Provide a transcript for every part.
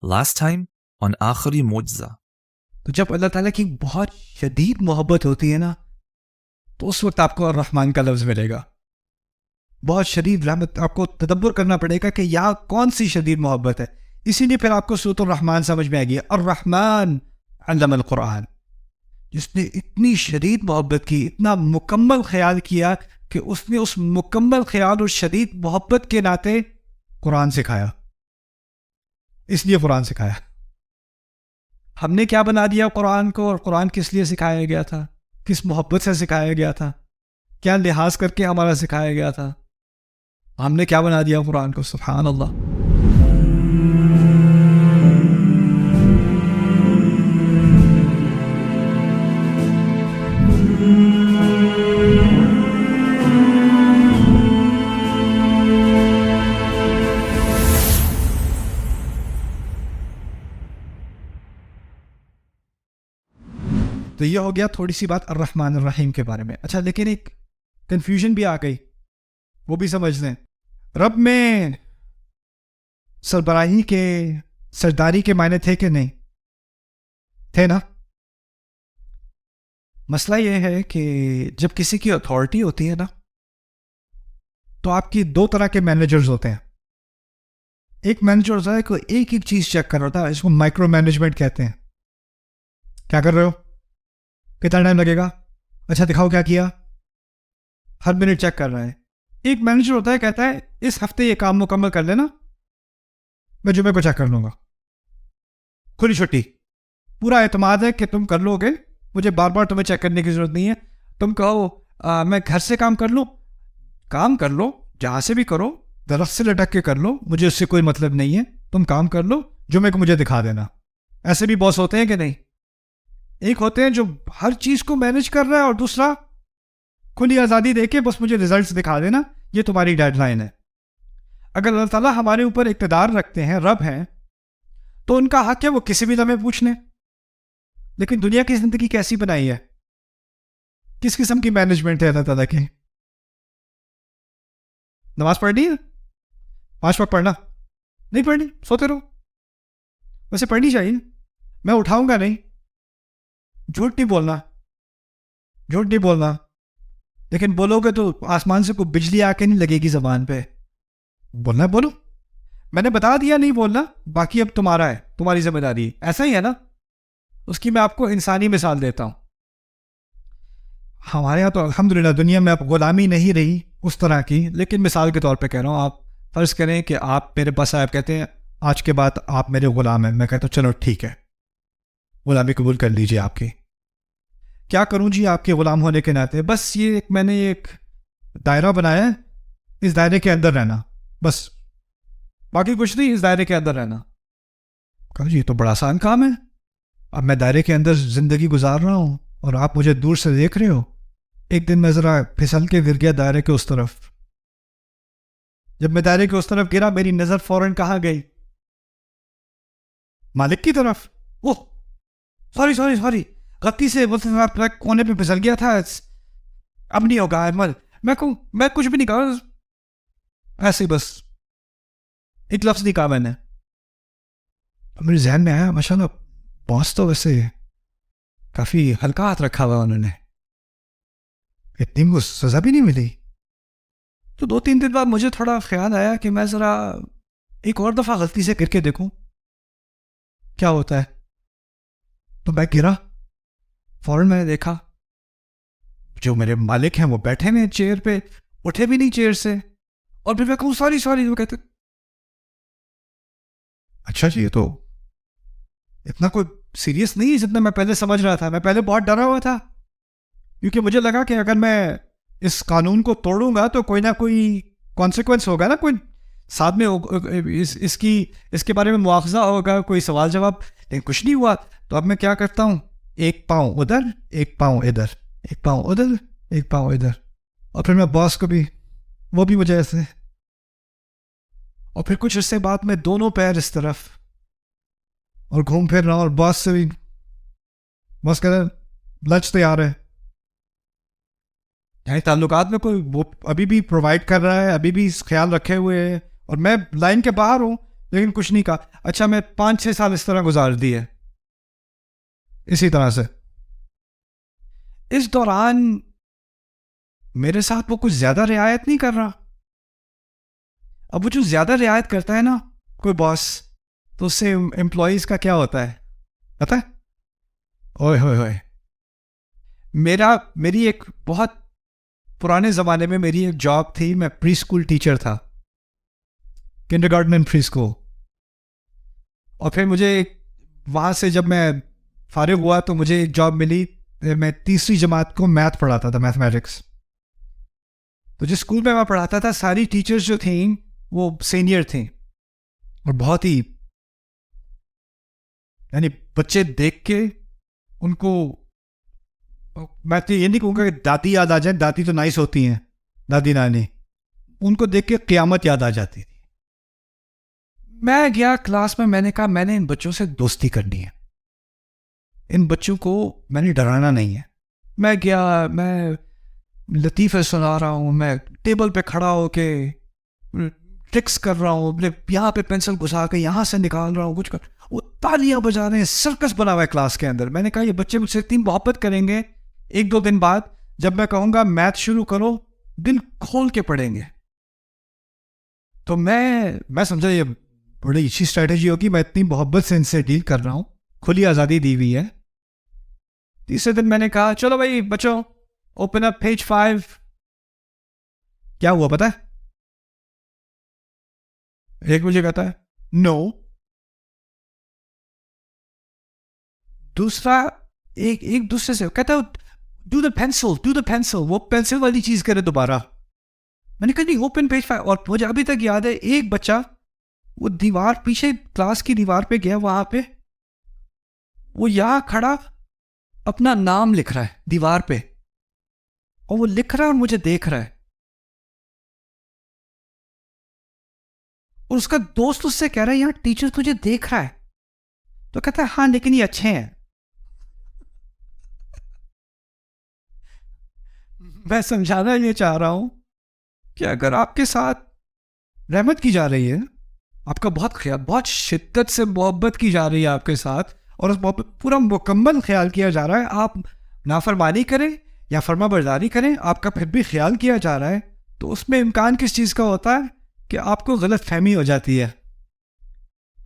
Last time on آخری معجزہ. تو جب اللہ تعالیٰ کی بہت شدید محبت ہوتی ہے نا تو اس وقت آپ کو الرحمن کا لفظ ملے گا. بہت شدید رحمت. آپ کو تدبر کرنا پڑے گا کہ یہاں کون سی شدید محبت ہے. اسی لیے پھر آپ کو سورۃ الرحمن سمجھ میں آئے گی. الرحمن علم القرآن, جس نے اتنی شدید محبت کی, اتنا مکمل خیال کیا کہ اس نے اس مکمل خیال اور شدید محبت کے ناطے قرآن سکھایا. اس لیے قرآن سکھایا. ہم نے کیا بنا دیا قرآن کو, اور قرآن کس لیے سکھایا گیا تھا, کس محبت سے سکھایا گیا تھا, کیا لحاظ کر کے ہمارا سکھایا گیا تھا. ہم نے کیا بنا دیا قرآن کو. سبحان اللہ. تو یہ ہو گیا تھوڑی سی بات الرحمن الرحیم کے بارے میں. اچھا, لیکن ایک کنفیوژن بھی آ گئی, وہ بھی سمجھ لیں. رب میں سربراہی کے, سرداری کے معنی تھے کہ نہیں تھے نا. مسئلہ یہ ہے کہ جب کسی کی اتھارٹی ہوتی ہے نا تو آپ کی دو طرح کے مینیجرز ہوتے ہیں. ایک مینیجر ہوتا ہے کہ ایک ایک چیز چیک کر رہا ہوتا ہے, اس کو مائکرو مینجمنٹ کہتے ہیں. کیا کر رہے ہو, کتنا ٹائم لگے گا, اچھا دکھاؤ کیا کیا, ہر منٹ چیک کر رہا ہے. ایک مینیجر ہوتا ہے, کہتا ہے اس ہفتے یہ کام مکمل کر لینا, میں جمعے کو چیک کر لوں گا, کھلی چھٹی. پورا اعتماد ہے کہ تم کر لو گے, مجھے بار بار تمہیں چیک کرنے کی ضرورت نہیں ہے. تم کہو میں گھر سے کام کر لوں, کام کر لو, جہاں سے بھی کرو, درخت سے لٹک کے کر لو, مجھے اس سے کوئی مطلب نہیں ہے. تم کام کر لو, جمعے کو مجھے دکھا دینا. ایسے بھی باس ہوتے ہیں کہ نہیں. ایک ہوتے ہیں جو ہر چیز کو مینج کر رہا ہے, اور دوسرا کھلی آزادی دے کے بس مجھے ریزلٹس دکھا دینا, یہ تمہاری ڈیڈ لائن ہے. اگر اللہ تعالیٰ ہمارے اوپر اقتدار رکھتے ہیں, رب ہیں, تو ان کا حق ہے وہ کسی بھی لمحے پوچھ لیں. لیکن دنیا کی زندگی کیسی بنائی ہے, کس قسم کی مینجمنٹ ہے اللہ تعالیٰ کی. نماز پڑھنی ہے, 5 وقت پڑھنا, نہیں پڑھنی سوتے رہو. ویسے پڑھنی چاہیے, میں اٹھاؤں گا نہیں. جھوٹ نہیں بولنا, جھوٹ نہیں بولنا. لیکن بولو گے تو آسمان سے کوئی بجلی آ کے نہیں لگے گی زبان پہ. بولنا ہے بولو, میں نے بتا دیا نہیں بولنا, باقی اب تمہارا ہے, تمہاری ذمہ داری. ایسا ہی ہے نا. اس کی میں آپ کو انسانی مثال دیتا ہوں. ہمارے یہاں تو الحمدللہ دنیا میں اب غلامی نہیں رہی اس طرح کی, لیکن مثال کے طور پہ کہہ رہا ہوں. آپ فرض کریں کہ آپ میرے پاس آئے, کہتے ہیں آج کے بعد آپ میرے غلام ہیں. میں کہتا ہوں چلو ٹھیک ہے, غلامی قبول کر لیجیے آپ کی. کیا کروں جی آپ کے غلام ہونے کے ناطے, بس یہ میں نے ایک دائرہ بنایا ہے, اس دائرے کے اندر رہنا بس, باقی کچھ نہیں, اس دائرے کے اندر رہنا. کہا جی یہ تو بڑا آسان کام ہے. اب میں دائرے کے اندر زندگی گزار رہا ہوں اور آپ مجھے دور سے دیکھ رہے ہو. ایک دن میں ذرا پھسل کے گر گیا دائرے کے اس طرف. جب میں دائرے کے اس طرف گرا, میری نظر فوراً کہاں گئی, مالک کی طرف. اوہ سوری سوری سوری, غلطی سے کونے پہ پھسل گیا تھا, اب نہیں ہوگا. میں کچھ بھی نہیں کہا, ایسے ہی بس ایک لفظ نہیں کہا میں نے. میرے ذہن میں آیا ماشاء اللہ باس تو ویسے کافی ہلکا ہاتھ رکھا ہوا انہوں نے, اتنی مجھے سزا بھی نہیں ملی. تو 2-3 دن بعد مجھے تھوڑا خیال آیا کہ میں ذرا ایک اور دفعہ غلطی سے گر کے دیکھوں کیا ہوتا ہے. تو میں گرا, فوراً میں نے دیکھا جو میرے مالک ہیں وہ بیٹھے ہوئے چیئر پہ, اٹھے بھی نہیں چیئر سے. اور پھر میں کہوں سوری سوری, وہ کہتے اچھا جی یہ تو اتنا کوئی سیریس نہیں ہے جتنا میں پہلے سمجھ رہا تھا. میں پہلے بہت ڈرا ہوا تھا, کیونکہ مجھے لگا کہ اگر میں اس قانون کو توڑوں گا تو کوئی نہ کوئی کانسیکوینس ہوگا نا, کوئی ساتھ میں اس کے بارے میں مواخذہ ہوگا, کوئی سوال جواب. لیکن کچھ نہیں ہوا. تو اب میں کیا کرتا ہوں, ایک پاؤں ادھر, ایک پاؤں ادھر, ایک پاؤں ادھر, ایک پاؤں ادھر. اور پھر میں باس کو بھی, وہ بھی مجھے ایسے, اور پھر کچھ عرصے بعد میں دونوں پیر اس طرف, اور گھوم پھر رہا ہوں. اور باس سے بھی, باس کہہ رہا لنچ تیار ہے. یعنی تعلقات میں کوئی وہ ابھی بھی پرووائڈ کر رہا ہے, ابھی بھی خیال رکھے ہوئے ہے, اور میں لائن کے باہر ہوں لیکن کچھ نہیں کہا. اچھا میں 5-6 سال اس طرح گزار دیے اسی طرح سے. اس دوران میرے ساتھ وہ کچھ زیادہ رعایت نہیں کر رہا. اب وہ جو زیادہ رعایت کرتا ہے نا کوئی باس, تو اس سے امپلائیز کا کیا ہوتا ہے پتہ ہے؟ اوئے ہوئے ہوئے. میری ایک بہت پرانے زمانے میں میری ایک جاب تھی. میں پری اسکول ٹیچر تھا, kindergarten and pre school. اور پھر مجھے وہاں سے جب میں فارغ ہوا تو مجھے ایک جاب ملی. میں 3ری جماعت کو میتھ پڑھاتا تھا, میتھمیٹکس. تو جس اسکول میں پڑھاتا تھا ساری ٹیچرز جو تھیں وہ سینئر تھیں, اور بہت ہی یعنی بچے دیکھ کے ان کو, میں تو یہ نہیں کہوں گا کہ دادی یاد آ جائیں, دادی تو نائس ہوتی ہیں دادی نانی, ان کو دیکھ کے قیامت یاد آ جاتی تھی. میں گیا کلاس میں نے کہا میں نے ان بچوں سے دوستی کرنی ہے, ان بچوں کو میں نے ڈرانا نہیں ہے. میں گیا, میں لطیفے سنا رہا ہوں, میں ٹیبل پہ کھڑا ہو کے ٹرکس کر رہا ہوں, یہاں پہ پینسل گھسا کے یہاں سے نکال رہا ہوں, کچھ کر, وہ تالیاں بجا رہے ہیں, سرکس بنا ہوا ہے کلاس کے اندر. میں نے کہا یہ بچے مجھ سے اتنی محبت کریں گے, 1-2 دن بعد جب میں کہوں گا میتھ شروع کرو دل کھول کے پڑھیں گے. تو میں سمجھا یہ بڑی اچھی اسٹریٹجی ہوگی, میں اتنی محبت سے ان سے ڈیل کر رہا ہوں, کھلی آزادی دی ہوئی ہے. تیسرے دن میں نے کہا چلو بھائی بچوں اوپن اپ پیج 5. کیا ہوا پتہ ہے؟ ایک مجھے کہتا ہے نو, دوسرا ایک دوسرے سے کہتا ہے ڈو دا پینسل, وہ پینسل والی چیز کرے دوبارہ. میں نے کہا نہیں اوپن پیج 5. اور مجھے ابھی تک یاد ہے ایک بچہ وہ دیوار پیچھے کلاس کی دیوار پہ گیا, وہاں پہ وہ یہاں کھڑا اپنا نام لکھ رہا ہے دیوار پہ, اور وہ لکھ رہا ہے اور مجھے دیکھ رہا ہے. اور اس کا دوست اس سے کہہ رہا ہے یار ٹیچر تجھے دیکھ رہا ہے, تو کہتا ہے ہاں لیکن یہ اچھے ہیں. میں سمجھانا یہ چاہ رہا ہوں کہ اگر آپ کے ساتھ رحمت کی جا رہی ہے, آپ کا بہت خیال, بہت شدت سے محبت کی جا رہی ہے آپ کے ساتھ, اور اس محبت پورا مکمل خیال کیا جا رہا ہے, آپ نافرمانی کریں یا فرما برداری کریں آپ کا پھر بھی خیال کیا جا رہا ہے, تو اس میں امکان کس چیز کا ہوتا ہے کہ آپ کو غلط فہمی ہو جاتی ہے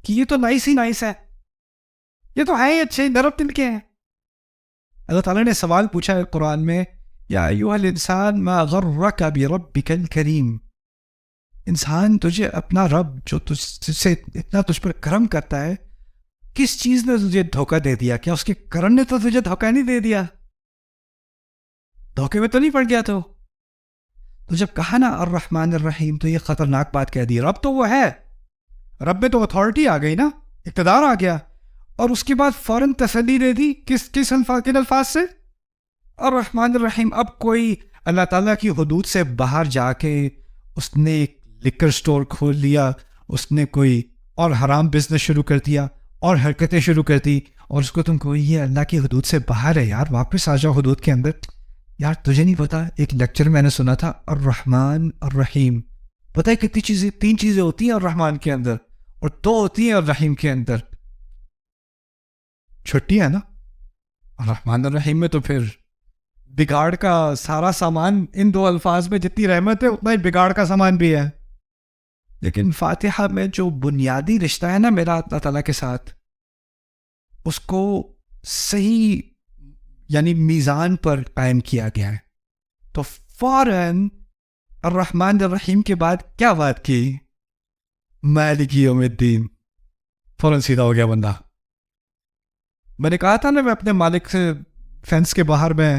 کہ یہ تو نائس ہی نائس ہے, یہ تو ہے اچھے نرم دل کے ہیں. اللہ تعالیٰ نے سوال پوچھا ہے قرآن میں, یا ایھا الانسان ما غرک بربک الکریم, انسان تجھے اپنا رب جو تجھ سے اتنا تجھ پر کرم کرتا ہے, کس چیز نے تجھے دھوکہ دے دیا؟ کیا اس کے کرم نے تو تجھے دھوکہ نہیں دے دیا؟ دھوکے میں تو نہیں پڑ گیا تو جب کہا نا الرحمن الرحیم تو یہ خطرناک بات کہہ دی. رب تو وہ ہے, رب میں تو اتھارٹی آ گئی نا, اقتدار آ گیا, اور اس کے بعد فوراً تسلی دے دی کن الفاظ سے؟ الرحمن الرحیم. اب کوئی اللہ تعالیٰ کی حدود سے باہر جا کے اس نے ایک لکر سٹور کھول لیا, اس نے کوئی اور حرام بزنس شروع کر دیا اور حرکتیں شروع کر دی, اور اس کو تم کو یہ اللہ کی حدود سے باہر ہے یار, واپس آ جاؤ حدود کے اندر. یار تجھے نہیں پتا, ایک لیکچر میں نے سنا تھا الرحمن الرحیم, پتہ ہے کتنی چیزیں, 3 چیزیں ہوتی ہیں الرحمن کے اندر اور 2 ہوتی ہیں الرحیم کے اندر. چھٹی ہے نا الرحمن الرحیم میں, تو پھر بگاڑ کا سارا سامان ان 2 الفاظ میں, جتنی رحمت ہے اتنا ہی بگاڑ کا سامان بھی ہے. لیکن فاتحہ میں جو بنیادی رشتہ ہے نا میرا اللہ تعالیٰ کے ساتھ, اس کو صحیح یعنی میزان پر قائم کیا گیا ہے. تو فوراً الرحمن الرحیم کے بعد کیا بات کی؟ مالک یوم الدین. فوراً سیدھا ہو گیا بندہ. میں نے کہا تھا نا میں اپنے مالک سے فینس کے باہر میں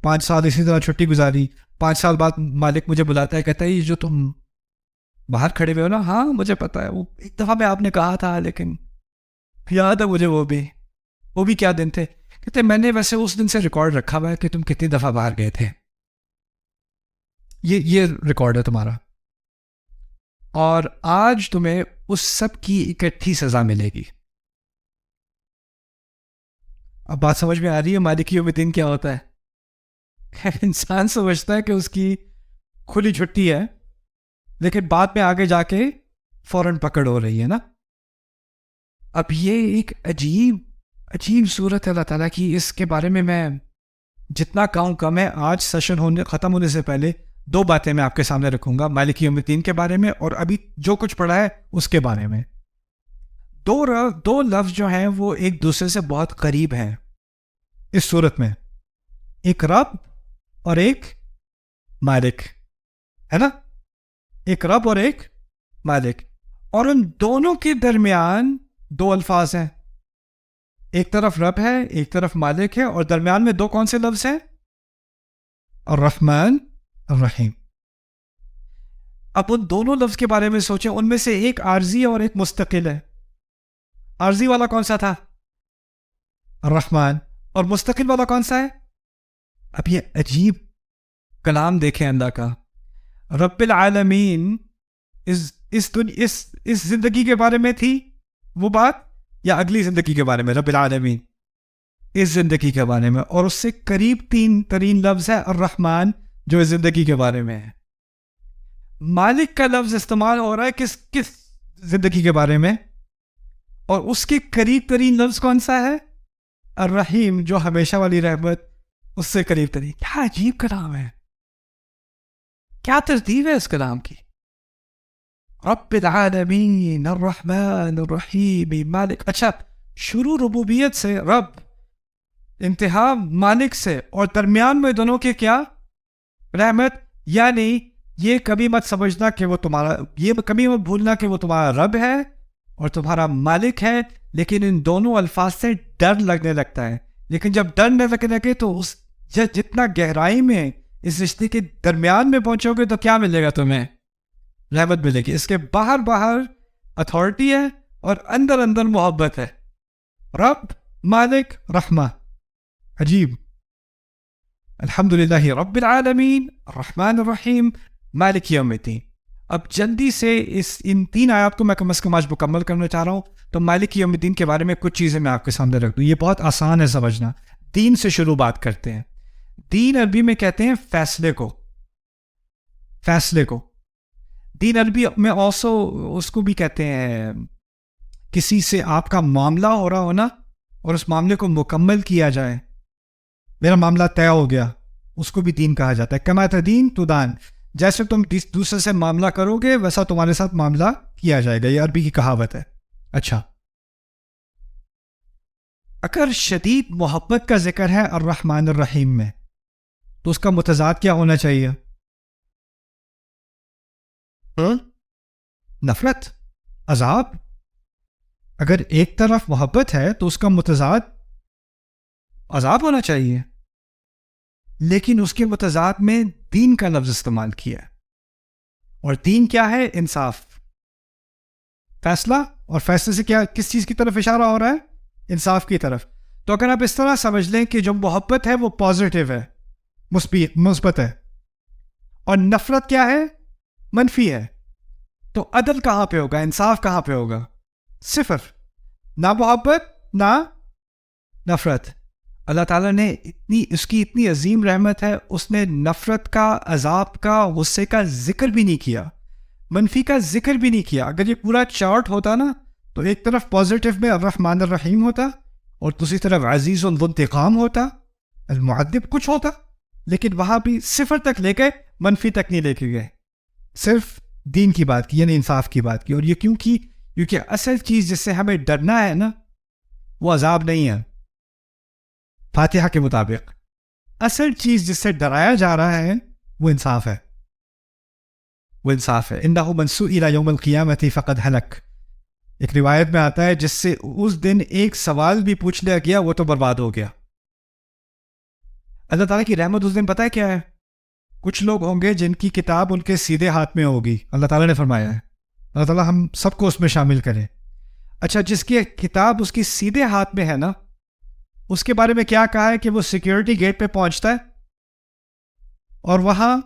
5 سال اسی طرح چھٹی گزاری. 5 سال بعد مالک مجھے بلاتا ہے, کہتا ہے یہ جو تم باہر کھڑے ہوئے ہو نا, ہاں مجھے پتا ہے, وہ ایک دفعہ میں آپ نے کہا تھا, لیکن یاد ہے مجھے وہ بھی کیا دن تھے. کہتے میں نے ویسے اس دن سے ریکارڈ رکھا ہوا ہے کہ تم کتنی دفعہ باہر گئے تھے, یہ ریکارڈ ہے تمہارا, اور آج تمہیں اس سب کی اکٹھی سزا ملے گی. اب بات سمجھ میں آ رہی ہے مالک یوم الدین کیا ہوتا ہے؟ انسان سمجھتا ہے کہ اس کی کھلی چھٹی ہے, لیکن بعد میں آگے جا کے فوراً پکڑ ہو رہی ہے نا. اب یہ ایک عجیب صورت ہے اللہ تعالیٰ کی. اس کے بارے میں جتنا کہوں کم ہے. آج سیشن ختم ہونے سے پہلے 2 باتیں میں آپ کے سامنے رکھوں گا, مالک یوم الدین کے بارے میں اور ابھی جو کچھ پڑھا ہے اس کے بارے میں. دو لفظ جو ہیں وہ ایک دوسرے سے بہت قریب ہیں اس صورت میں. ایک رب اور ایک مالک ہے نا, ایک رب اور ایک مالک. اور ان دونوں کے درمیان 2 الفاظ ہیں. ایک طرف رب ہے, ایک طرف مالک ہے, اور درمیان میں 2 کون سے لفظ ہیں؟ الرحمن الرحیم. اب ان دونوں لفظ کے بارے میں سوچیں. ان میں سے ایک عارضی ہے اور ایک مستقل ہے. عارضی والا کون سا تھا؟ الرحمن. اور مستقل والا کون سا ہے؟ اب یہ عجیب کلام دیکھیں اللہ کا. رب العالمین اس زندگی کے بارے میں تھی وہ بات, یا اگلی زندگی کے بارے میں؟ رب العالمین اس زندگی کے بارے میں. اور اس سے قریب 3 ترین لفظ ہے الرحمن جو اس زندگی کے بارے میں ہے. مالک کا لفظ استعمال ہو رہا ہے کس زندگی کے بارے میں, اور اس کے قریب ترین لفظ کون سا ہے؟ الرحیم, جو ہمیشہ والی رحمت, اس سے قریب ترین. کیا عجیب کلام ہے, کیا ترتیب ہے اس کلام کی. رب العالمین الرحمن الرحیم مالک. اچھا, شروع ربوبیت سے رب, انتہا مالک سے, اور درمیان میں دونوں کے کیا؟ رحمت. یعنی یہ کبھی مت سمجھنا کہ وہ تمہارا, یہ کبھی مت بھولنا کہ وہ تمہارا رب ہے اور تمہارا مالک ہے. لیکن ان دونوں الفاظ سے ڈر لگنے لگتا ہے. لیکن جب ڈر نہ لگنے لگے تو جتنا گہرائی میں اس رشتے کے درمیان میں پہنچو گے تو کیا ملے گا تمہیں؟ رحمت ملے گی. اس کے باہر اتھارٹی ہے اور اندر محبت ہے. رب, مالک, رحمہ. عجیب. الحمدللہ رب العالمین الرحمن الرحیم مالک یوم الدین. اب جلدی سے ان 3 آیات کو میں کم از کم آج مکمل کرنا چاہ رہا ہوں. تو مالک یوم الدین کے بارے میں کچھ چیزیں میں آپ کے سامنے رکھ دوں. یہ بہت آسان ہے سمجھنا. دین سے شروع بات کرتے ہیں. دین عربی میں کہتے ہیں فیصلے کو. دین عربی میں اس کو بھی کہتے ہیں کسی سے آپ کا معاملہ ہو رہا ہونا اور اس معاملے کو مکمل کیا جائے. میرا معاملہ طے ہو گیا, اس کو بھی دین کہا جاتا ہے. کما تدین تدان, جیسے تم دوسرے سے معاملہ کرو گے ویسا تمہارے ساتھ معاملہ کیا جائے گا. یہ عربی کی کہاوت ہے. اچھا, اگر شدید محبت کا ذکر ہے الرحمن الرحیم میں تو اس کا متضاد کیا ہونا چاہیے؟ نفرت, عذاب. اگر ایک طرف محبت ہے تو اس کا متضاد عذاب ہونا چاہیے. لیکن اس کے متضاد میں دین کا لفظ استعمال کیا ہے. اور دین کیا ہے؟ انصاف, فیصلہ. اور فیصلے سے کیا, کس چیز کی طرف اشارہ ہو رہا ہے؟ انصاف کی طرف. تو اگر آپ اس طرح سمجھ لیں کہ جو محبت ہے وہ پازیٹیو ہے, مثبت ہے, اور نفرت کیا ہے؟ منفی ہے, تو عدل کہاں پہ ہوگا؟ انصاف کہاں پہ ہوگا؟ 0. نہ محبت نہ نفرت. اللہ تعالیٰ نے اس کی اتنی عظیم رحمت ہے, اس نے نفرت کا, عذاب کا, غصے کا ذکر بھی نہیں کیا, منفی کا ذکر بھی نہیں کیا. اگر یہ پورا چارٹ ہوتا نا تو ایک طرف پازیٹیو میں الرحمن الرحیم ہوتا اور دوسری طرف عزیز ذو انتقام ہوتا, المعذب کچھ ہوتا. لیکن وہاں بھی 0 تک لے کے منفی تک نہیں لے کے گئے, صرف دین کی بات کی, یعنی انصاف کی بات کی. اور یہ کیونکہ اصل چیز جس سے ہمیں ڈرنا ہے نا وہ عذاب نہیں ہے. فاتحہ کے مطابق اصل چیز جس سے ڈرایا جا رہا ہے وہ انصاف ہے. انہ من سئل یوم القیامۃ فقد ہلک. ایک روایت میں آتا ہے جس سے اس دن ایک سوال بھی پوچھ لیا گیا وہ تو برباد ہو گیا. اللہ تعالیٰ کی رحمت اس دن پتہ ہے کیا ہے؟ کچھ لوگ ہوں گے جن کی کتاب ان کے سیدھے ہاتھ میں ہوگی. اللہ تعالیٰ نے فرمایا ہے, اللہ تعالیٰ ہم سب کو اس میں شامل کرے. اچھا, جس کی کتاب اس کی سیدھے ہاتھ میں ہے نا, اس کے بارے میں کیا کہا ہے کہ وہ سیکیورٹی گیٹ پہ پہنچتا ہے اور وہاں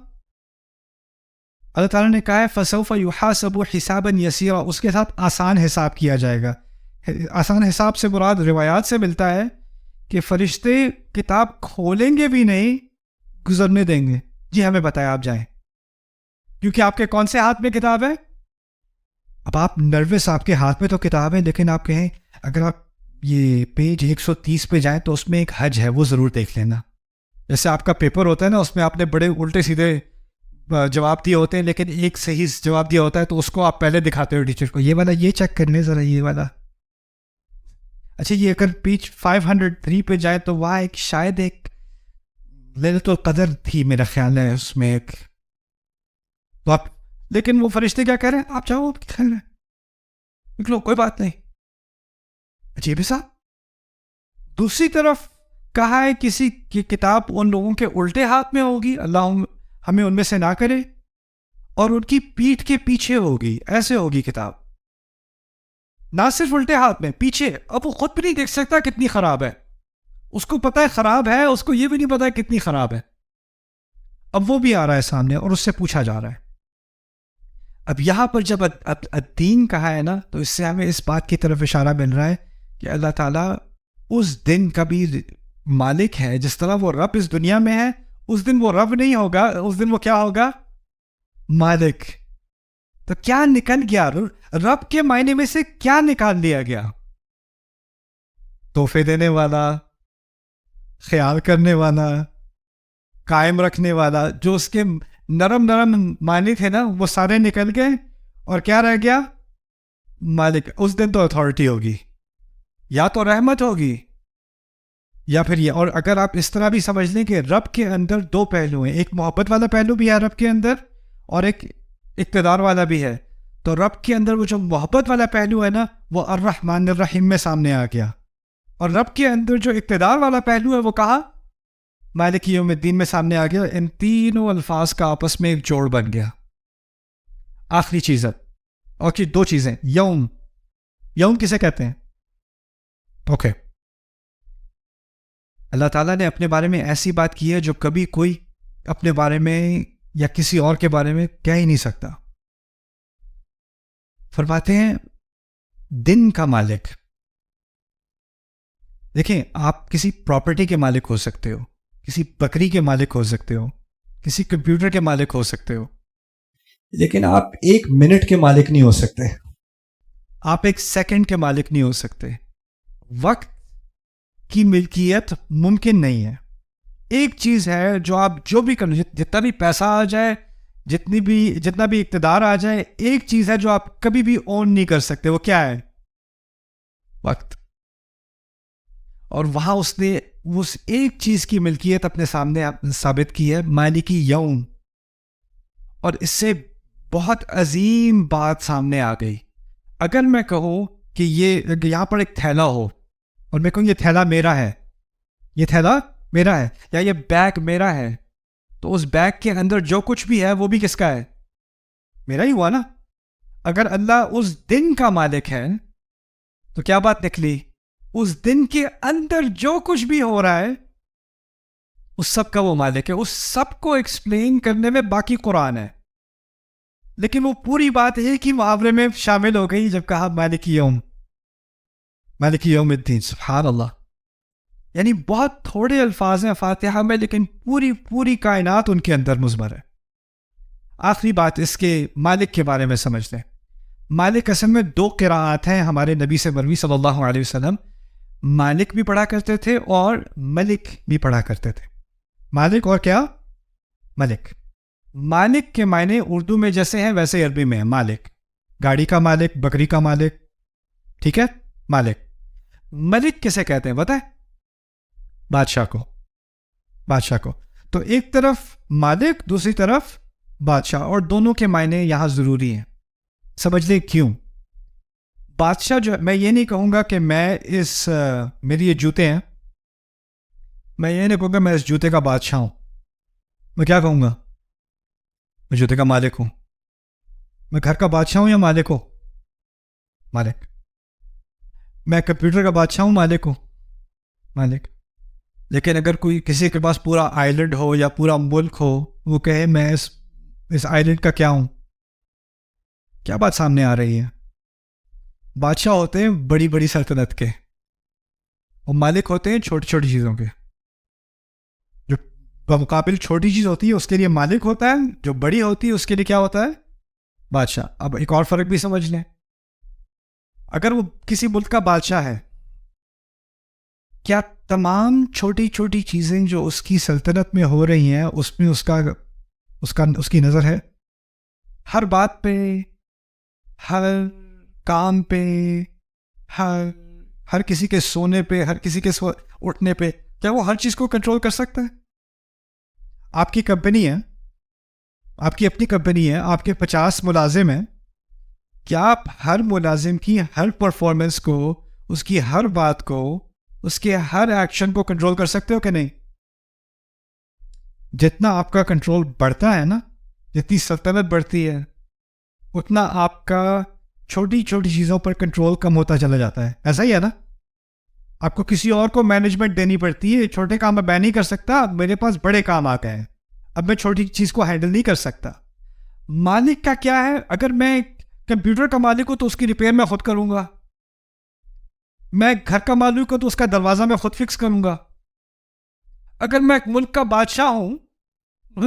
اللہ تعالیٰ نے کہا ہے فَسَوْفَ يُحَاسَبُ حِسَابًا يَسِيرًا, اس کے ساتھ آسان حساب کیا جائے گا. آسان حساب سے مراد روایات سے ملتا ہے کہ فرشتے کتاب کھولیں گے بھی نہیں, گزرنے دیں گے. جی ہمیں بتایا, آپ جائیں, کیونکہ آپ کے کون سے ہاتھ میں کتاب ہے؟ اب آپ نروس، آپ کے ہاتھ میں تو کتاب ہے، لیکن آپ کہیں اگر آپ یہ پیج 130 پہ جائیں تو اس میں ایک حج ہے، وہ ضرور دیکھ لینا. جیسے آپ کا پیپر ہوتا ہے نا، اس میں آپ نے بڑے الٹے سیدھے جواب دیے ہوتے ہیں، لیکن ایک صحیح جواب دیا ہوتا ہے تو اس کو آپ پہلے دکھاتے ہو ٹیچر کو، یہ والا یہ چیک کر لیں ذرا، یہ والا. اچھا یہ اگر پیج 503 پہ جائے تو وہاں ایک شاید ایک ليلۃ القدر تھی میرا خیال ہے اس میں ایک، تو آپ، لیکن وہ فرشتے کیا کہہ رہے ہیں، آپ چاہو خیر ہے نکلو کوئی بات نہیں. عجیب سا. دوسری طرف کہا ہے کسی کی کتاب ان لوگوں کے الٹے ہاتھ میں ہوگی، اللہ ہمیں ان میں سے نہ کرے، اور ان کی پیٹھ کے پیچھے ہوگی، ایسے ہوگی کتاب. نہ صرف الٹے ہاتھ میں، پیچھے. اب وہ خود بھی نہیں دیکھ سکتا کتنی خراب ہے، اس کو پتا ہے خراب ہے، اس کو یہ بھی نہیں پتا کتنی خراب ہے. اب وہ بھی آ رہا ہے سامنے اور اس سے پوچھا جا رہا ہے. اب یہاں پر جب الدین کہا ہے نا، تو اس سے ہمیں اس بات کی طرف اشارہ مل رہا ہے کہ اللہ تعالیٰ اس دن کا بھی مالک ہے. جس طرح وہ رب اس دنیا میں ہے، اس دن وہ رب نہیں ہوگا، اس دن وہ کیا ہوگا، مالک. تو کیا نکل گیا، رب کے معنی میں سے کیا نکال لیا گیا، تحفے دینے والا، خیال کرنے والا، قائم رکھنے والا. جو اس کے نرم نرم معنی تھے نا وہ سارے نکل گئے، اور کیا رہ گیا، مالک. اس دن تو اتھارٹی ہوگی، یا تو رحمت ہوگی یا پھر یہ. اور اگر آپ اس طرح بھی سمجھ لیں کہ رب کے اندر دو پہلو ہیں، ایک محبت والا پہلو بھی ہے رب کے اندر، اور ایک اقتدار والا بھی ہے، تو رب کے اندر وہ جو محبت والا پہلو ہے نا، وہ الرحمن الرحیم میں سامنے آ گیا. اور رب کے اندر جو اقتدار والا پہلو ہے وہ کہا، مالک یوم الدین میں سامنے آ گیا. ان تینوں الفاظ کا آپس میں ایک جوڑ بن گیا. آخری چیز ہے، اور دو چیزیں. یوم، یوم کسے کہتے ہیں؟ اوکے. اللہ تعالیٰ نے اپنے بارے میں ایسی بات کی ہے جو کبھی کوئی اپنے بارے میں یا کسی اور کے بارے میں کہہ ہی نہیں سکتا. فرماتے ہیں دن کا مالک. دیکھیں، آپ کسی پراپرٹی کے مالک ہو سکتے ہو، کسی بکری کے مالک ہو سکتے ہو، کسی کمپیوٹر کے مالک ہو سکتے ہو، لیکن آپ ایک منٹ کے مالک نہیں ہو سکتے، آپ ایک سیکنڈ کے مالک نہیں ہو سکتے. وقت کی ملکیت ممکن نہیں ہے. ایک چیز ہے جو آپ جو بھی کرو، جتنا بھی پیسہ آ جائے، جتنا بھی اقتدار آ جائے، ایک چیز ہے جو آپ کبھی بھی اون نہیں کر سکتے، وہ کیا ہے، وقت. اور وہاں اس نے اس ایک چیز کی ملکیت اپنے سامنے ثابت کی ہے، مالکی یوم. اور اس سے بہت عظیم بات سامنے آ گئی. اگر میں کہوں کہ یہاں پر ایک تھیلا ہو، اور میں کہوں یہ تھیلا میرا ہے، یہ تھیلا میرا ہے، یا یہ بیگ میرا ہے، تو اس بیگ کے اندر جو کچھ بھی ہے وہ بھی کس کا ہے، میرا ہی ہوا نا. اگر اللہ اس دن کا مالک ہے تو کیا بات نکلی، اس دن کے اندر جو کچھ بھی ہو رہا ہے اس سب کا وہ مالک ہے. اس سب کو ایکسپلین کرنے میں باقی قرآن ہے، لیکن وہ پوری بات ایک ہی محاورے میں شامل ہو گئی جب کہا مالک یوم، مالک یوم الدین. سبحان اللہ. یعنی بہت تھوڑے الفاظ ہیں فاتحہ میں، لیکن پوری کائنات ان کے اندر مضمر ہے. آخری بات اس کے مالک کے بارے میں سمجھ لیں. مالک اصل میں دو قراءات ہیں ہمارے نبی سے مروی صلی اللہ علیہ وسلم. مالک بھی پڑھا کرتے تھے اور ملک بھی پڑھا کرتے تھے. مالک اور کیا، ملک. مالک کے معنی اردو میں جیسے ہیں ویسے عربی میں ہے. مالک گاڑی کا مالک، بکری کا مالک، ٹھیک ہے، مالک. ملک کسے کہتے ہیں بتائیں؟ بادشاہ کو، بادشاہ کو. تو ایک طرف مالک، دوسری طرف بادشاہ، اور دونوں کے معنی یہاں ضروری ہیں. سمجھ لیں کیوں. بادشاہ جو، میں یہ نہیں کہوں گا کہ میں میری یہ جوتے ہیں، میں یہ نہیں کہوں گا میں اس جوتے کا بادشاہ ہوں. میں کیا کہوں گا، میں جوتے کا مالک ہوں. میں گھر کا بادشاہ ہوں یا مالک ہوں، مالک. میں کمپیوٹر کا بادشاہ ہوں، مالک ہوں، مالک. لیکن اگر کوئی کسی کے پاس پورا آئیلینڈ ہو یا پورا ملک ہو، وہ کہے میں اس آئیلینڈ کا کیا ہوں، کیا بات سامنے آ رہی ہے. بادشاہ ہوتے ہیں بڑی بڑی سلطنت کے، اور مالک ہوتے ہیں چھوٹی چھوٹی چیزوں کے. جو بمقابل چھوٹی چیز ہوتی ہے اس کے لیے مالک ہوتا ہے، جو بڑی ہوتی ہے اس کے لیے کیا ہوتا ہے، بادشاہ. اب ایک اور فرق بھی سمجھ لیں. اگر وہ کسی ملک کا بادشاہ ہے، کیا تمام چھوٹی چھوٹی چیزیں جو اس کی سلطنت میں ہو رہی ہیں اس میں اس کی نظر ہے؟ ہر بات پہ، ہر کام پہ، ہر کسی کے سونے پہ، ہر کسی کے اٹھنے پہ، کیا وہ ہر چیز کو کنٹرول کر سکتا ہے؟ آپ کی کمپنی ہے، آپ کی اپنی کمپنی ہے، آپ کے 50 ملازم ہیں، کیا آپ ہر ملازم کی ہر پرفارمنس کو، اس کی ہر بات کو، اس کے ہر ایکشن کو کنٹرول کر سکتے ہو کہ نہیں؟ جتنا آپ کا کنٹرول بڑھتا ہے نا، جتنی سلطنت بڑھتی ہے، اتنا آپ کا چھوٹی چھوٹی چیزوں پر کنٹرول کم ہوتا چلا جاتا ہے. ایسا ہی ہے نا؟ آپ کو کسی اور کو مینجمنٹ دینی پڑتی ہے. چھوٹے کام میں نہیں کر سکتا، میرے پاس بڑے کام آ گئے ہیں، اب میں چھوٹی چیز کو ہینڈل نہیں کر سکتا. مالک کا کیا ہے؟ اگر میں کمپیوٹر کا مالک ہوں تو اس کی ریپیئر میں خود کروں گا. میں گھر کا مالک ہوں تو اس کا دروازہ میں خود فکس کروں گا. اگر میں ایک ملک کا بادشاہ ہوں،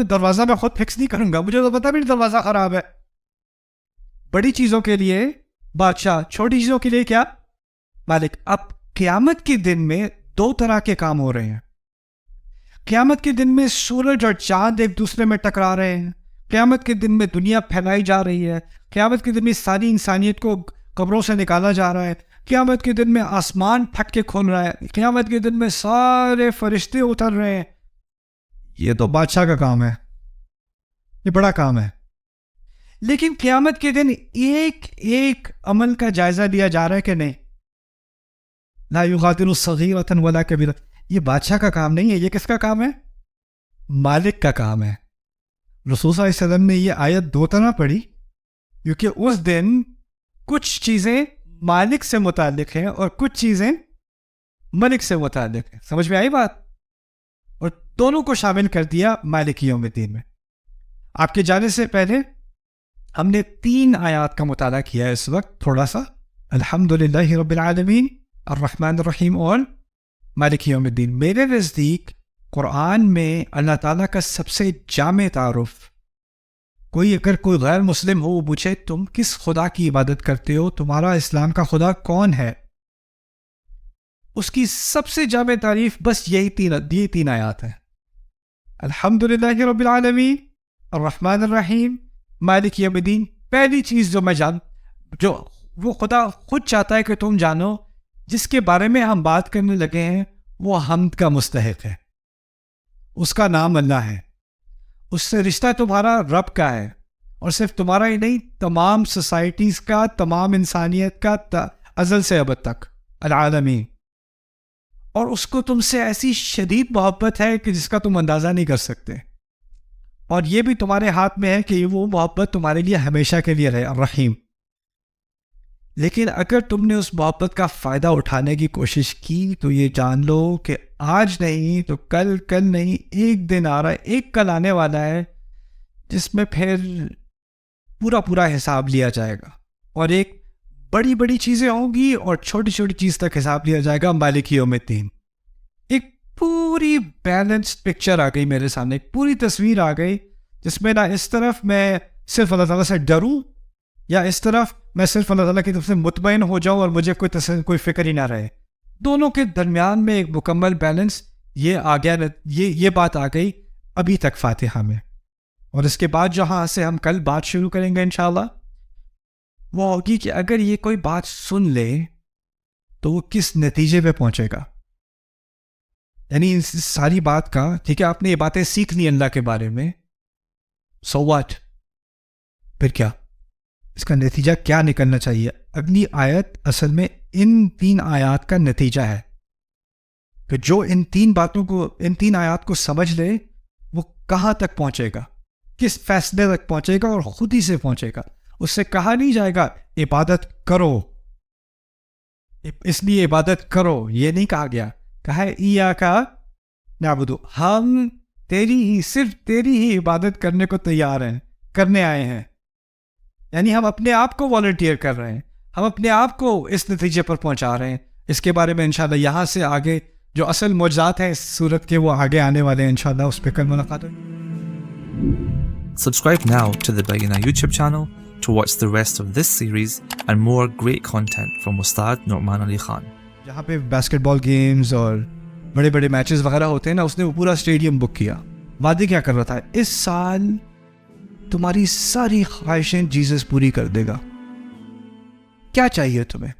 دروازہ میں خود فکس نہیں کروں گا، مجھے تو پتا بھی دروازہ خراب ہے. بڑی چیزوں کے لیے بادشاہ، چھوٹی چیزوں کے لیے کیا؟ مالک. اب قیامت کے دن میں 2 طرح کے کام ہو رہے ہیں. قیامت کے دن میں سورج اور چاند ایک دوسرے میں ٹکرا رہے ہیں. قیامت کے دن میں دنیا پھیلائی جا رہی ہے. قیامت کے دن میں ساری انسانیت کو قبروں سے نکالا جا رہا ہے. قیامت کے دن میں آسمان پھٹ کے کھل رہا ہے. قیامت کے دن میں سارے فرشتے اتر رہے ہیں. یہ تو بادشاہ کا کام ہے، یہ بڑا کام ہے. لیکن قیامت کے دن ایک ایک عمل کا جائزہ لیا جا رہا ہے کہ نہیں؟ لا یغادر صغیرۃ ولا کبیرۃ. یہ بادشاہ کا کام نہیں ہے. یہ کس کا کام ہے؟ مالک کا کام ہے. رسول صلی اللہ علیہ وسلم نے یہ آیت 2 طرح پڑھی کیونکہ اس دن کچھ چیزیں مالک سے متعلق ہیں اور کچھ چیزیں ملک سے متعلق ہیں. سمجھ میں آئی بات؟ اور دونوں کو شامل کر دیا مالک یوم الدین میں. آپ کے جانے سے پہلے ہم نے 3 آیات کا مطالعہ کیا ہے اس وقت تھوڑا سا. الحمدللہ رب العالمین، الرحمن الرحیم اور مالک یوم الدین. میرے نزدیک قرآن میں اللہ تعالیٰ کا سب سے جامع تعارف، اگر کوئی غیر مسلم ہو وہ پوچھے تم کس خدا کی عبادت کرتے ہو، تمہارا اسلام کا خدا کون ہے، اس کی سب سے جامع تعریف بس یہی 3 آیات ہیں. الحمدللہ رب العالمین، الرحمن الرحیم، مالک یوم الدین. پہلی چیز جو وہ خدا خود چاہتا ہے کہ تم جانو، جس کے بارے میں ہم بات کرنے لگے ہیں، وہ حمد کا مستحق ہے. اس کا نام اللہ ہے. اس سے رشتہ تمہارا رب کا ہے، اور صرف تمہارا ہی نہیں، تمام سوسائٹیز کا، تمام انسانیت کا، ازل سے ابد تک، العالمین. اور اس کو تم سے ایسی شدید محبت ہے کہ جس کا تم اندازہ نہیں کر سکتے. اور یہ بھی تمہارے ہاتھ میں ہے کہ وہ محبت تمہارے لیے ہمیشہ کے لیے رہے، الرحیم. لیکن اگر تم نے اس محبت کا فائدہ اٹھانے کی کوشش کی تو یہ جان لو کہ آج نہیں تو کل نہیں، ایک دن آ رہا ہے، ایک کل آنے والا ہے جس میں پھر پورا حساب لیا جائے گا. اور ایک بڑی چیزیں ہوں گی اور چھوٹی چیز تک حساب لیا جائے گا. مالک یوم الدین. ایک پوری بیلنسڈ پکچر آ گئی میرے سامنے، ایک پوری تصویر آ گئی جس میں نہ اس طرف میں صرف اللہ تعالیٰ سے ڈروں، یا اس طرف میں صرف اللہ تعالیٰ کی طرف سے مطمئن ہو جاؤں اور مجھے کوئی فکر ہی نہ رہے. دونوں کے درمیان میں ایک مکمل بیلنس یہ آ گیا. یہ بات آ گئی ابھی تک فاتحہ میں. اور اس کے بعد جہاں سے ہم کل بات شروع کریں گے انشاءاللہ، وہ ہوگی کہ اگر یہ کوئی بات سن لے تو وہ کس نتیجے پہ پہنچے گا. یعنی اس ساری بات کا، ٹھیک ہے آپ نے یہ باتیں سیکھ لی اللہ کے بارے میں، سو واٹ، پھر کیا اس کا نتیجہ کیا نکلنا چاہیے؟ اگلی آیت اصل میں ان 3 آیات کا نتیجہ ہے کہ جو ان 3 آیات کو سمجھ لے وہ کہاں تک پہنچے گا، کس فیصلے تک پہنچے گا، اور خود ہی سے پہنچے گا. اس سے کہا نہیں جائے گا عبادت کرو، اس لیے عبادت کرو، یہ نہیں کہا گیا. کہا ہے ایاک نعبد، ہم صرف تیری ہی عبادت کرنے کو تیار ہیں، کرنے آئے ہیں. یعنی ہم اپنے آپ کو والنٹیئر کر رہے ہیں، ہم اپنے آپ کو اس نتیجے پر پہنچا رہے ہیں. اس کے بارے میں انشاءاللہ یہاں سے آگے جو اصل معجزات ہیں اس صورت کے وہ آگے آنے والے ہیں انشاءاللہ. اس پہ کل ملاقات ہوگی. Subscribe now to the Bayyinah YouTube channel to watch the rest of this series and more great content from Ustad Nu'man Ali Khan. جہاں پہ باسکٹ بال گیمز اور بڑے بڑے میچز وغیرہ ہوتے ہیں نا, اس نے وہ پورا اسٹیڈیم بک کیا. وعدے کیا کر رہا تھا, اس سال تمہاری ساری خواہشیں جیزس پوری کر دے گا. کیا چاہیے تمہیں؟